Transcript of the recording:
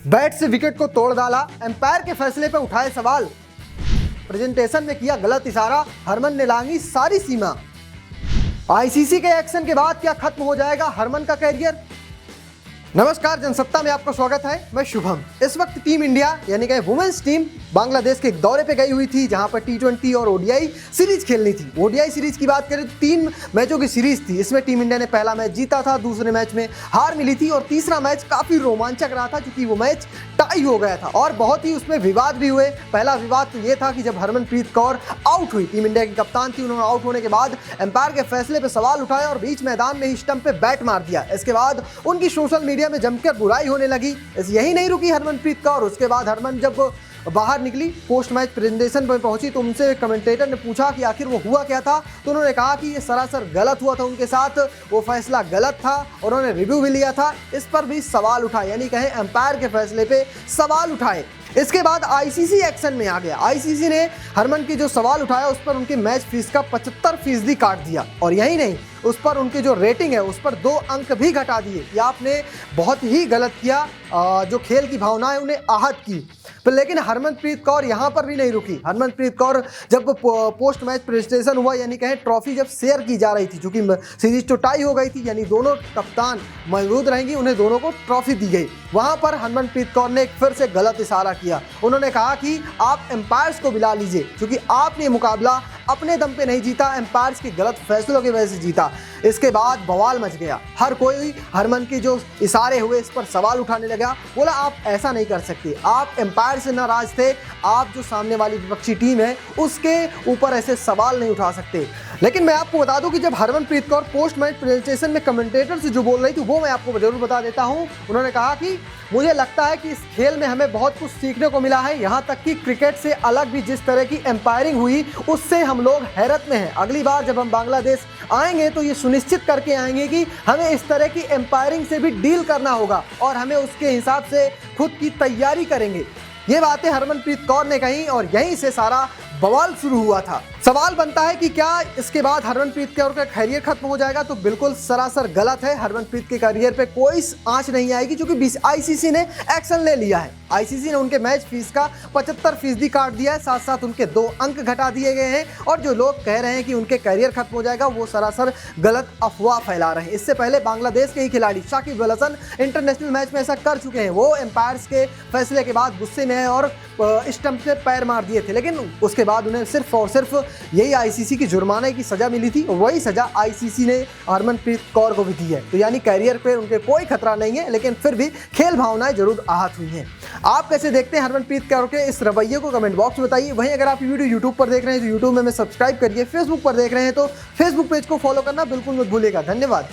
Bat से wicket को तोड़ डाला, एम्पायर के फैसले पर उठाए सवाल, प्रेजेंटेशन में किया गलत इशारा, हरमन ने लांघी सारी सीमा। आईसीसी के एक्शन के बाद क्या खत्म हो जाएगा हरमन का कैरियर? नमस्कार, जनसत्ता में आपका स्वागत है। मैं शुभम। इस वक्त टीम इंडिया यानी कि वुमेन्स टीम बांग्लादेश के एक दौरे पे गई हुई थी, जहां पर T20 और ओडीआई सीरीज खेलनी थी। ओडीआई सीरीज की बात करें तो 3 मैचों की सीरीज थी। इसमें टीम इंडिया ने पहला मैच जीता था, दूसरे मैच में हार मिली थी और तीसरा मैच काफी रोमांचक रहा था क्योंकि वो मैच टाई हो गया था और बहुत ही उसमें विवाद भी हुए। पहला विवाद तो ये था कि जब हरमनप्रीत कौर आउट हुई, टीम इंडिया की कप्तान थी, उन्होंने आउट होने के बाद एम्पायर के फैसले पर सवाल उठाए और बीच मैदान में ही स्टंप पे बैट मार दिया। इसके बाद उनकी सोशल मीडिया में जमकर बुराई होने लगी। यही नहीं रुकी हरमनप्रीत कौर। उसके बाद हरमन जब बाहर निकली, पोस्ट मैच प्रेजेंटेशन पर पहुंची तो उनसे कमेंटेटर ने पूछा कि आखिर वो हुआ क्या था, तो उन्होंने कहा कि ये सरासर गलत हुआ था उनके साथ, वो फैसला गलत था और उन्होंने रिव्यू भी लिया था। इस पर भी सवाल उठाए, यानी कहें एम्पायर के फैसले पे सवाल उठाए। इसके बाद आईसीसी एक्शन में आ गया। आईसीसी ने हरमन की जो सवाल उठाया उस पर उनके मैच फीस का 75% काट दिया और यही नहीं, उस पर उनकी जो रेटिंग है उस पर 2 अंक भी घटा दिए कि आपने बहुत ही गलत किया, जो खेल की भावनाएं उन्हें आहत की। लेकिन हरमनप्रीत कौर यहाँ पर भी नहीं रुकी। हरमनप्रीत कौर जब पोस्ट मैच प्रेजेंटेशन हुआ, यानी कहें ट्रॉफी जब शेयर की जा रही थी, चूंकि सीरीज तो टाई हो गई थी, यानी दोनों कप्तान मौजूद रहेंगी, उन्हें दोनों को ट्रॉफी दी गई। वहां पर हरमनप्रीत कौर ने फिर से गलत इशारा किया। उन्होंने कहा कि आप एम्पायर्स को बुला लीजिए, क्योंकि आपने मुकाबला अपने दम पे नहीं जीता, एम्पायर्स के गलत फैसलों की वजह से जीता। इसके बाद बवाल मच गया। हर कोई हरमन की जो इशारे हुए इस पर सवाल उठाने लगा। बोला आप ऐसा नहीं कर सकते, आप एम्पायर से नाराज थे, आप जो सामने वाली विपक्षी टीम है उसके ऊपर ऐसे सवाल नहीं उठा सकते। लेकिन मैं आपको बता दूं कि जब Harmanpreet Kaur post match presentation में कमेंटेटर से जो बोल रही थी वो मैं आपको जरूर बता देता हूं। उन्होंने कहा कि मुझे लगता है कि इस खेल में हमें बहुत कुछ सीखने को मिला है, यहाँ तक कि क्रिकेट से अलग भी जिस तरह की एम्पायरिंग हुई उससे हम लोग हैरत में हैं। अगली बार जब हम बांग्लादेश आएंगे तो ये सुनिश्चित करके आएंगे कि हमें इस तरह की एम्पायरिंग से भी डील करना होगा और हमें उसके हिसाब से खुद की तैयारी करेंगे। ये बातें हरमनप्रीत कौर ने कही और यहीं से सारा बवाल शुरू हुआ था। सवाल बनता है कि क्या इसके बाद हरमनप्रीत कौर का कैरियर खत्म हो जाएगा? तो बिल्कुल सरासर गलत है। हरमनप्रीत के कैरियर पे कोई आंच नहीं आएगी क्योंकि आईसीसी ने एक्शन ले लिया है। आईसीसी ने उनके मैच फीस का 75% काट दिया है, साथ साथ उनके 2 अंक घटा दिए गए हैं और जो लोग कह रहे हैं कि उनके कैरियर खत्म हो जाएगा वो सरासर गलत अफवाह फैला रहे हैं। इससे पहले बांग्लादेश के ही खिलाड़ी शाकिब अल हसन इंटरनेशनल मैच में ऐसा कर चुके हैं। वो एम्पायर्स के फैसले के बाद गुस्से में है और स्टंप से पैर मार दिए थे, लेकिन उसके बाद उन्हें सिर्फ और सिर्फ यही आईसीसी की जुर्माने की सजा मिली थी। वही सजा आईसीसी ने हरमनप्रीत कौर को भी दी है। तो यानी कैरियर पे उनके कोई खतरा नहीं है, लेकिन फिर भी खेल भावनाएं जरूर आहत हुई हैं। आप कैसे देखते हैं हरमनप्रीत कौर के इस रवैये को? कमेंट बॉक्स में बताइए। वहीं अगर आप वीडियो यूट्यूब पर देख रहे हैं तो यूट्यूब में सब्सक्राइब करिए, फेसबुक पर देख रहे हैं तो फेसबुक पेज को फॉलो करना बिल्कुल मत भूलिएगा। धन्यवाद।